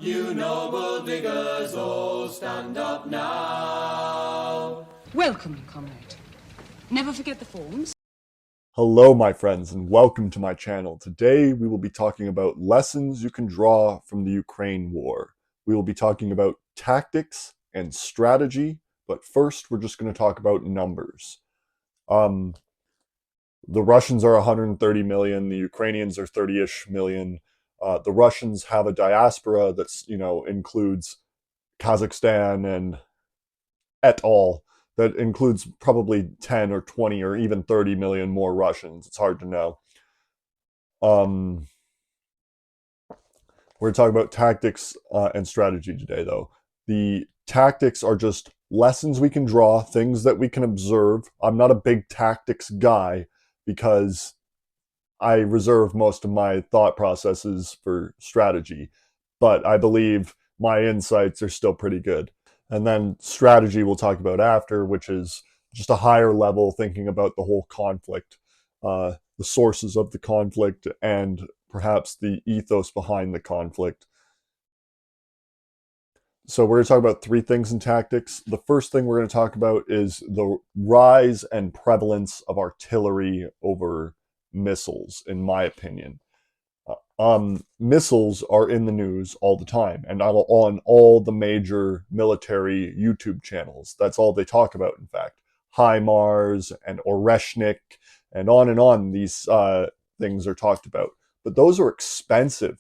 You noble diggers, all stand up now. Welcome, comrade. Never forget the forms. Hello, my friends, and welcome to my channel. Today, we will be talking about lessons you can draw from the Ukraine war. We will be talking about tactics and strategy, but first, we're just going to talk about numbers. The Russians are 130 million, the Ukrainians are 30-ish million. The Russians have a diaspora that's, includes Kazakhstan and et al. That includes probably 10 or 20 or even 30 million more Russians. It's hard to know. We're talking about tactics and strategy today, though. The tactics are just lessons we can draw, things that we can observe. I'm not a big tactics guy because I reserve most of my thought processes for strategy, but I believe my insights are still pretty good. And then strategy we'll talk about after, which is just a higher level, thinking about the whole conflict, the sources of the conflict, and perhaps the ethos behind the conflict. So we're going to talk about three things in tactics. The first thing we're going to talk about is the rise and prevalence of artillery over missiles, in my opinion. Missiles are in the news all the time and on all the major military YouTube channels. That's all they talk about, in fact. HIMARS and Oreshnik and on these things are talked about. But those are expensive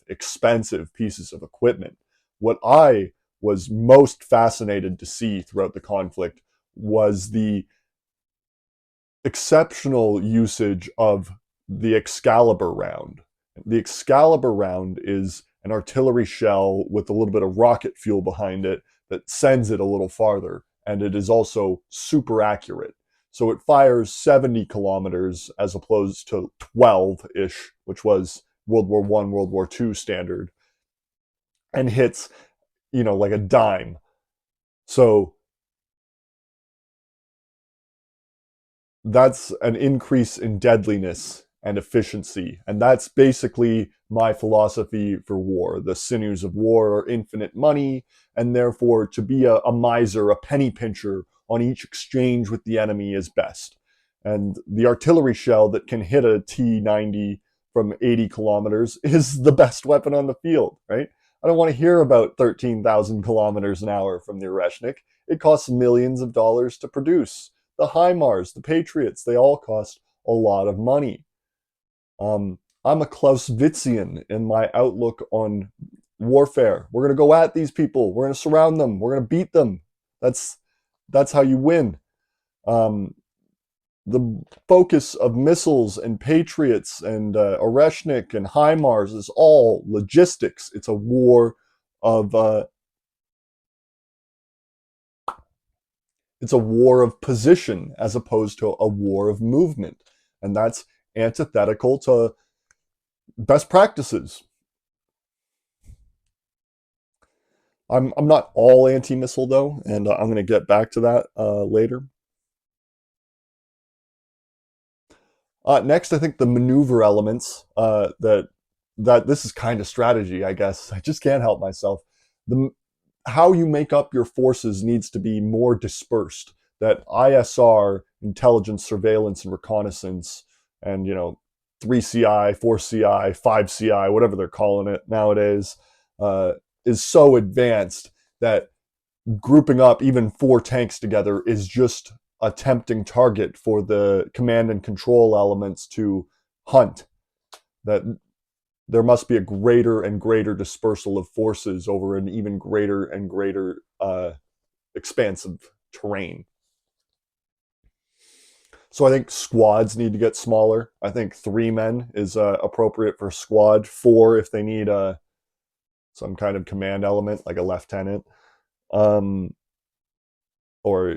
pieces of equipment. What I was most fascinated to see throughout the conflict was the exceptional usage of the Excalibur round. The Excalibur round is an artillery shell with a little bit of rocket fuel behind it that sends it a little farther, and it is also super accurate. So it fires 70 kilometers as opposed to 12-ish, which was World War I, World War II standard, and hits, like a dime. So that's an increase in deadliness and efficiency. And that's basically my philosophy for war. The sinews of war are infinite money, and therefore to be a miser, a penny pincher on each exchange with the enemy is best. And the artillery shell that can hit a T-90 from 80 kilometers is the best weapon on the field, right? I don't want to hear about 13,000 kilometers an hour from the Oreshnik. It costs millions of dollars to produce. The HIMARS, the Patriots, they all cost a lot of money. I'm a Clausewitzian in my outlook on warfare. We're going to go at these people. We're going to surround them. We're going to beat them. That's how you win. The focus of missiles and Patriots and Oreshnik and HIMARS is all logistics. It's a war of position as opposed to a war of movement, and that's antithetical to best practices. I'm not all anti-missile though, and I'm going to get back to that later. Next, I think the maneuver elements that this is kind of strategy, I guess. I just can't help myself. How you make up your forces needs to be more dispersed. That ISR, intelligence, surveillance, and reconnaissance, and 3CI, 4CI, 5CI, whatever they're calling it nowadays, is so advanced that grouping up even 4 tanks together is just a tempting target for the command and control elements to hunt. That there must be a greater and greater dispersal of forces over an even greater and greater expansive terrain. So I think squads need to get smaller. I think 3 men is appropriate for squad. 4 if they need some kind of command element, like a lieutenant, or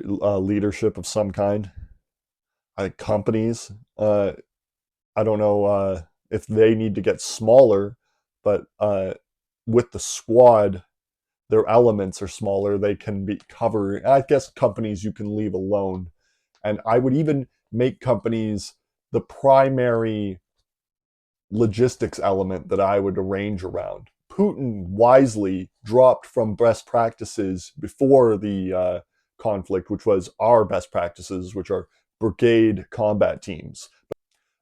leadership of some kind. I think companies, I don't know if they need to get smaller, but with the squad, their elements are smaller. They can be covered. I guess companies you can leave alone. And I would even make companies the primary logistics element that I would arrange around. Putin wisely dropped from best practices before the conflict, which was our best practices, which are brigade combat teams.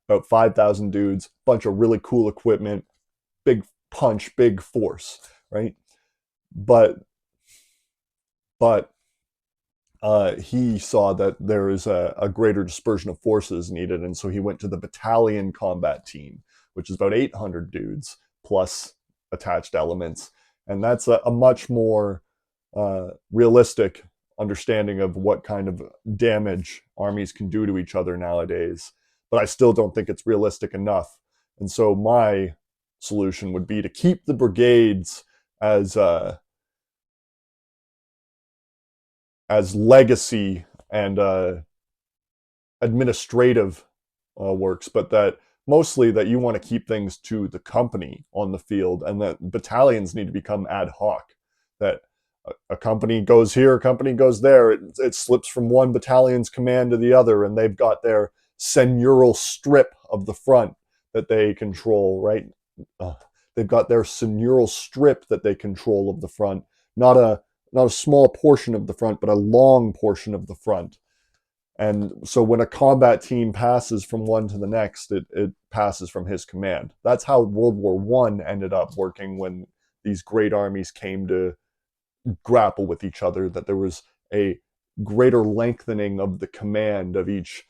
About 5,000 dudes, bunch of really cool equipment, big punch, big force, right? But he saw that there is a greater dispersion of forces needed, and so he went to the battalion combat team, which is about 800 dudes plus attached elements, and that's a much more realistic understanding of what kind of damage armies can do to each other nowadays. But I still don't think it's realistic enough, and so my solution would be to keep the brigades as legacy and administrative works, but that mostly that you want to keep things to the company on the field, and that battalions need to become ad hoc. That a company goes here, a company goes there. It slips from one battalion's command to the other, and they've got their seigneurial strip of the front that they control, right? They've got their seigneurial strip that they control of the front, not a small portion of the front, but a long portion of the front. And so when a combat team passes from one to the next, it passes from his command. That's how World War I ended up working when these great armies came to grapple with each other, that there was a greater lengthening of the command of each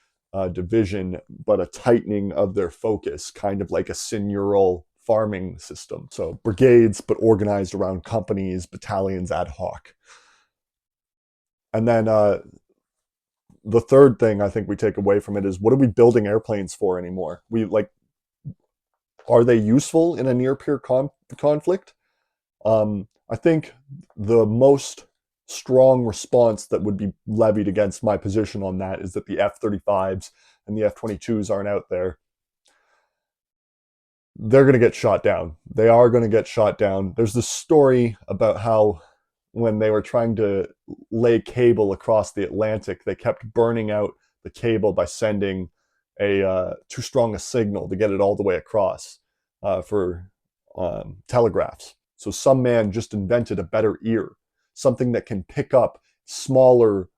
division, but a tightening of their focus, kind of like a seigneurial farming system. So brigades, but organized around companies, battalions, ad hoc. And then the third thing I think we take away from it is, what are we building airplanes for anymore? Are they useful in a near-peer conflict? I think the most strong response that would be levied against my position on that is that the F-35s and the F-22s aren't out there. They're going to get shot down. They are going to get shot down. There's this story about how when they were trying to lay cable across the Atlantic, they kept burning out the cable by sending too strong a signal to get it all the way across for telegraphs. So some man just invented a better ear, something that can pick up smaller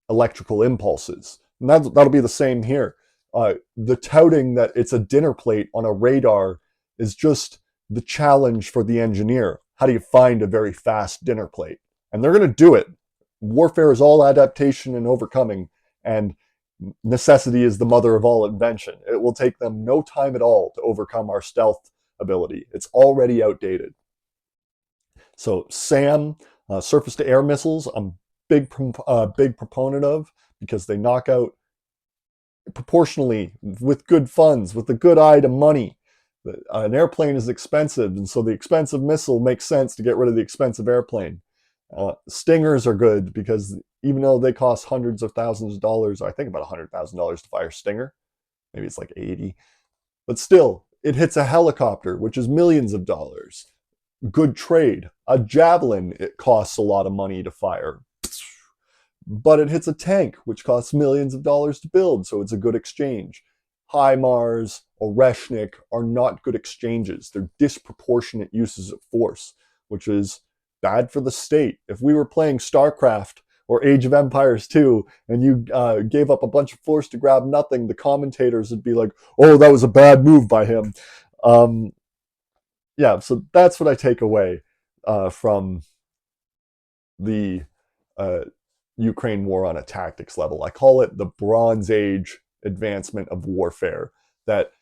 electrical impulses. And that'll be the same here. The touting that it's a dinner plate on a radar is just the challenge for the engineer. How do you find a very fast dinner plate? And they're going to do it. Warfare is all adaptation and overcoming, and necessity is the mother of all invention. It will take them no time at all to overcome our stealth ability. It's already outdated. So SAM, surface-to-air missiles, I'm big proponent of, because they knock out proportionally with good funds, with a good eye to money. An airplane is expensive, and so the expensive missile makes sense to get rid of the expensive airplane. Stingers are good because even though they cost hundreds of thousands of dollars, I think about $100,000 to fire Stinger, maybe it's like 80, but still, it hits a helicopter, which is millions of dollars. Good trade. A Javelin, it costs a lot of money to fire, but it hits a tank, which costs millions of dollars to build, so it's a good exchange. HIMARS, Oreshnik are not good exchanges. They're disproportionate uses of force, which is bad for the state. If we were playing StarCraft or Age of Empires 2 and you gave up a bunch of force to grab nothing, the commentators would be like, oh, that was a bad move by him. Yeah, so that's what I take away from the Ukraine war on a tactics level. I call it the Bronze Age advancement of warfare, that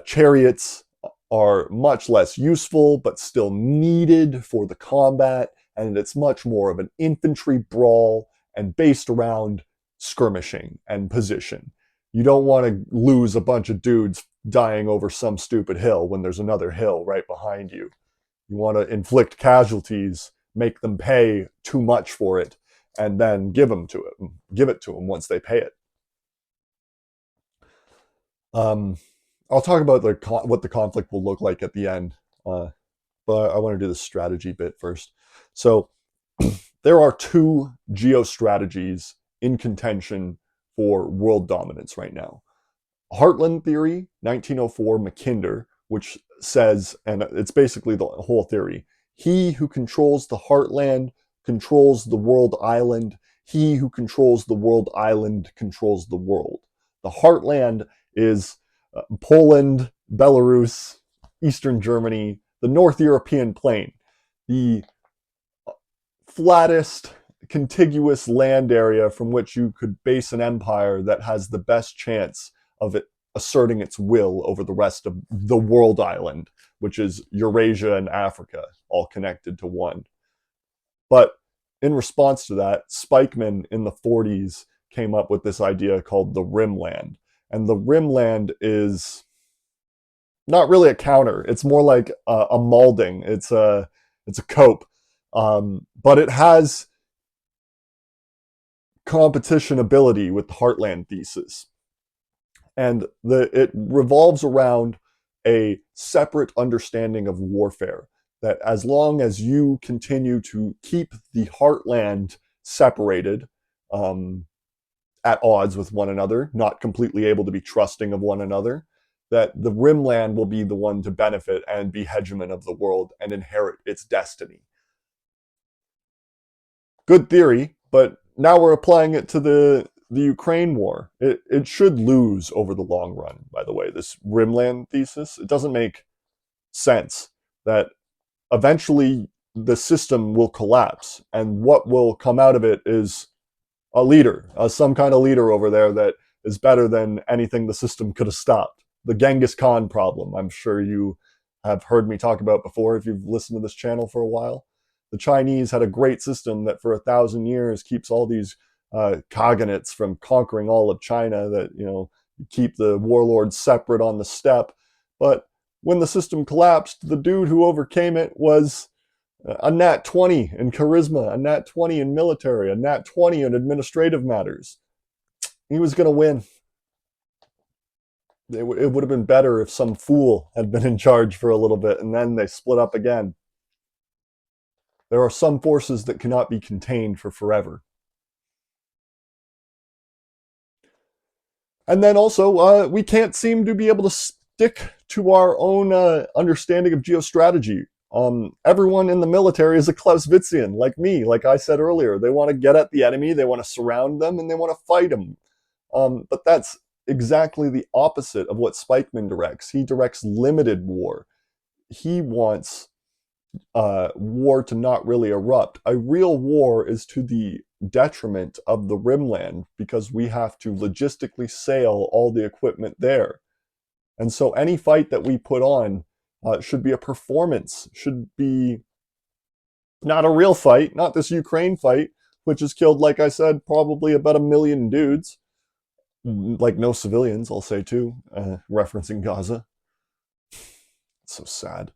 chariots are much less useful but still needed for the combat, and it's much more of an infantry brawl and based around skirmishing and position. You don't want to lose a bunch of dudes dying over some stupid hill when there's another hill right behind you. You want to inflict casualties, make them pay too much for it, and then give it to them once they pay it. I'll talk about what the conflict will look like at the end, but I want to do the strategy bit first. So there are two geostrategies in contention for world dominance right now. Heartland Theory, 1904, Mackinder, which says, and it's basically the whole theory, he who controls the heartland controls the world island. He who controls the world island controls the world. The heartland is Poland, Belarus, Eastern Germany, the North European plain, the flattest contiguous land area from which you could base an empire that has the best chance of it asserting its will over the rest of the world island, which is Eurasia and Africa, all connected to one. But in response to that, Spikeman in the 40s came up with this idea called the Rimland. And the Rimland is not really a counter. It's more like a molding. It's a cope. But it has competition ability with the Heartland thesis. And it revolves around a separate understanding of warfare, that as long as you continue to keep the Heartland separated, at odds with one another, not completely able to be trusting of one another, that the Rimland will be the one to benefit and be hegemon of the world and inherit its destiny. Good theory, but now we're applying it to the Ukraine war. It should lose over the long run, by the way, this Rimland thesis. It doesn't make sense that eventually the system will collapse, and what will come out of it is a leader, some kind of leader over there that is better than anything the system could have stopped. The Genghis Khan problem, I'm sure you have heard me talk about before if you've listened to this channel for a while. The Chinese had a great system that for 1,000 years keeps all these cognates from conquering all of China, that, you know, keep the warlords separate on the steppe. But when the system collapsed, the dude who overcame it was a nat 20 in charisma, a nat 20 in military, a nat 20 in administrative matters. He was going to win. It would have been better if some fool had been in charge for a little bit and then they split up again. There are some forces that cannot be contained for forever. And then also, we can't seem to be able to stick to our own understanding of geostrategy. Everyone in the military is a Clausewitzian, like me, like I said earlier. They want to get at the enemy, they want to surround them, and they want to fight them. But that's exactly the opposite of what Spikeman directs. He directs limited war. He wants war to not really erupt. A real war is to the detriment of the Rimland because we have to logistically sail all the equipment there. And so any fight that we put on should be a performance, should be not a real fight, not this Ukraine fight, which has killed, like I said, probably about 1 million dudes. Like no civilians, I'll say too, referencing Gaza. It's so sad.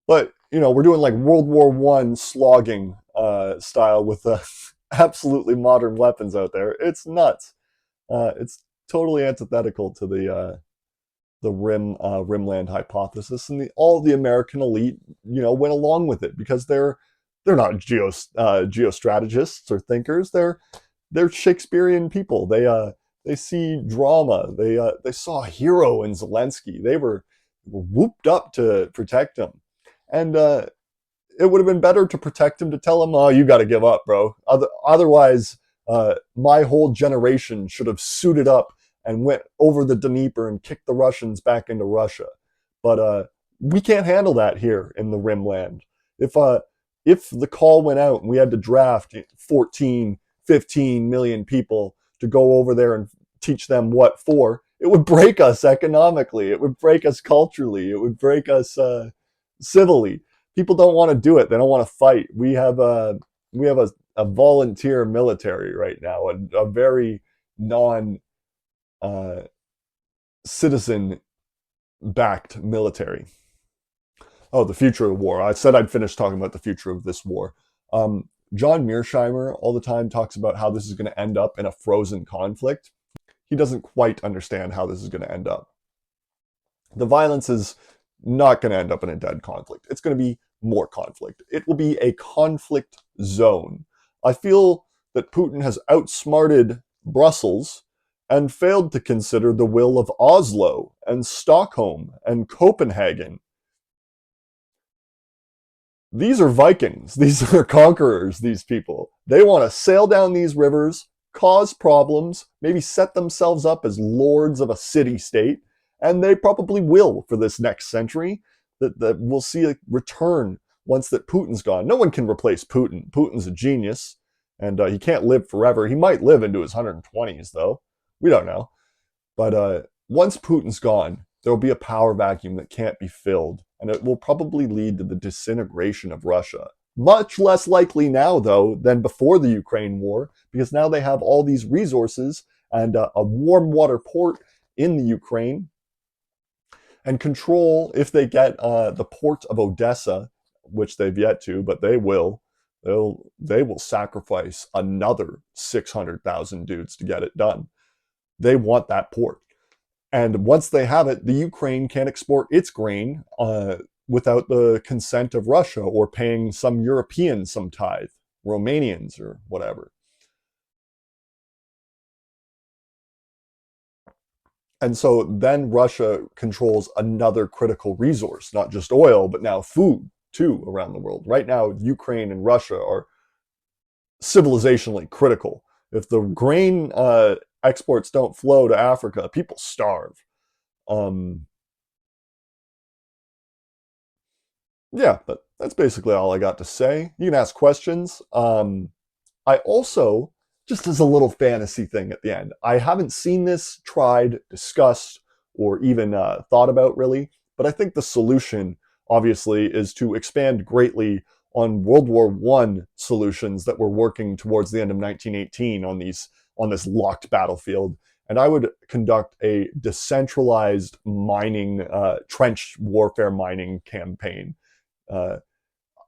But, you know, we're doing like World War I slogging style with absolutely modern weapons out there. It's nuts. It's totally antithetical to the Rimland hypothesis, and all the American elite, you know, went along with it because they're not geostrategists or thinkers. They're Shakespearean people. They see drama. They saw a hero in Zelensky. They were whooped up to protect him, and it would have been better to protect him, to tell him, "Oh, you got to give up, bro. Otherwise, my whole generation should have suited up and went over the Dnieper and kicked the Russians back into Russia." But we can't handle that here in the Rimland. If the call went out and we had to draft 14, 15 million people to go over there and teach them what for, it would break us economically. It would break us culturally. It would break us civilly. People don't want to do it. They don't want to fight. We have a volunteer military right now, a very citizen-backed military. Oh, the future of war. I said I'd finish talking about the future of this war. John Mearsheimer all the time talks about how this is going to end up in a frozen conflict. He doesn't quite understand how this is going to end up. The violence is not going to end up in a dead conflict. It's going to be more conflict. It will be a conflict zone. I feel that Putin has outsmarted Brussels and failed to consider the will of Oslo and Stockholm and Copenhagen. These are Vikings. These are conquerors, these people. They want to sail down these rivers, cause problems, maybe set themselves up as lords of a city-state, and they probably will for this next century. That we'll see a return once that Putin's gone. No one can replace Putin. Putin's a genius, and he can't live forever. He might live into his 120s, though. We don't know. But once Putin's gone, there will be a power vacuum that can't be filled, and it will probably lead to the disintegration of Russia. Much less likely now, though, than before the Ukraine war, because now they have all these resources and a warm water port in the Ukraine, and control, if they get the port of Odessa, which they've yet to, but they will, they will sacrifice another 600,000 dudes to get it done. They want that port. And once they have it, the Ukraine can't export its grain without the consent of Russia or paying some Europeans some tithe, Romanians or whatever. And so then Russia controls another critical resource, not just oil, but now food too around the world. Right now, Ukraine and Russia are civilizationally critical. If the grain exports don't flow to Africa, people starve. Yeah, but that's basically all I got to say. You can ask questions. I also, just as a little fantasy thing at the end, I haven't seen this tried, discussed, or even thought about really, but I think the solution, obviously, is to expand greatly on World War I solutions that were working towards the end of 1918 on this locked battlefield. And I would conduct a decentralized mining, trench warfare mining campaign.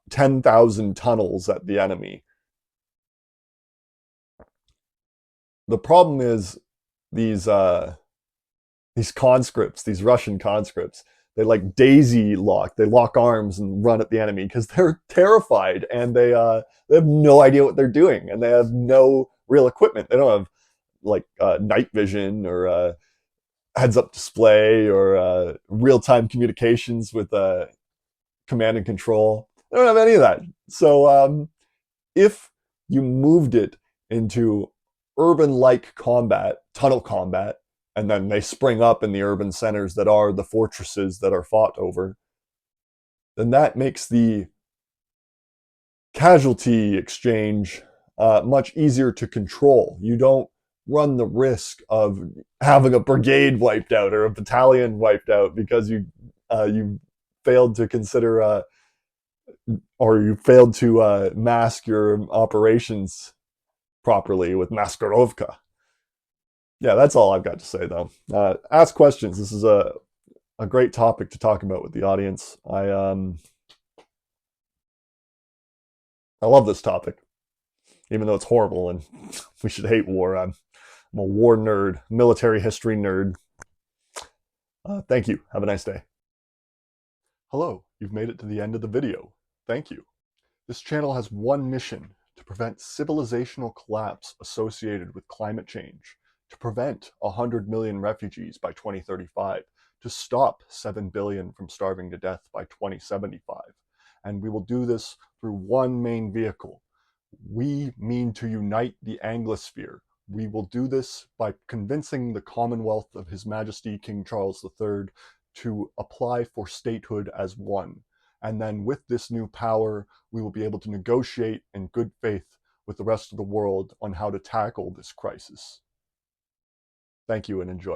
10,000 tunnels at the enemy. The problem is these conscripts, these Russian conscripts, they like daisy lock. They lock arms and run at the enemy because they're terrified and they have no idea what they're doing and they have no real equipment. They don't have like night vision or heads-up display or real-time communications with command and control. They don't have any of that. So if you moved it into urban-like combat, tunnel combat, and then they spring up in the urban centers that are the fortresses that are fought over, then that makes the casualty exchange much easier to control. You don't run the risk of having a brigade wiped out or a battalion wiped out because you failed to consider or you failed to mask your operations properly with Maskirovka. Yeah, that's all I've got to say, though. Ask questions. This is a great topic to talk about with the audience. I love this topic, even though it's horrible and we should hate war. I'm a war nerd, military history nerd. Thank you. Have a nice day. Hello, you've made it to the end of the video. Thank you. This channel has one mission: to prevent civilizational collapse associated with climate change, to prevent 100 million refugees by 2035, to stop 7 billion from starving to death by 2075. And we will do this through one main vehicle. We mean to unite the Anglosphere. We will do this by convincing the Commonwealth of His Majesty King Charles III to apply for statehood as one. And then with this new power, we will be able to negotiate in good faith with the rest of the world on how to tackle this crisis. Thank you and enjoy.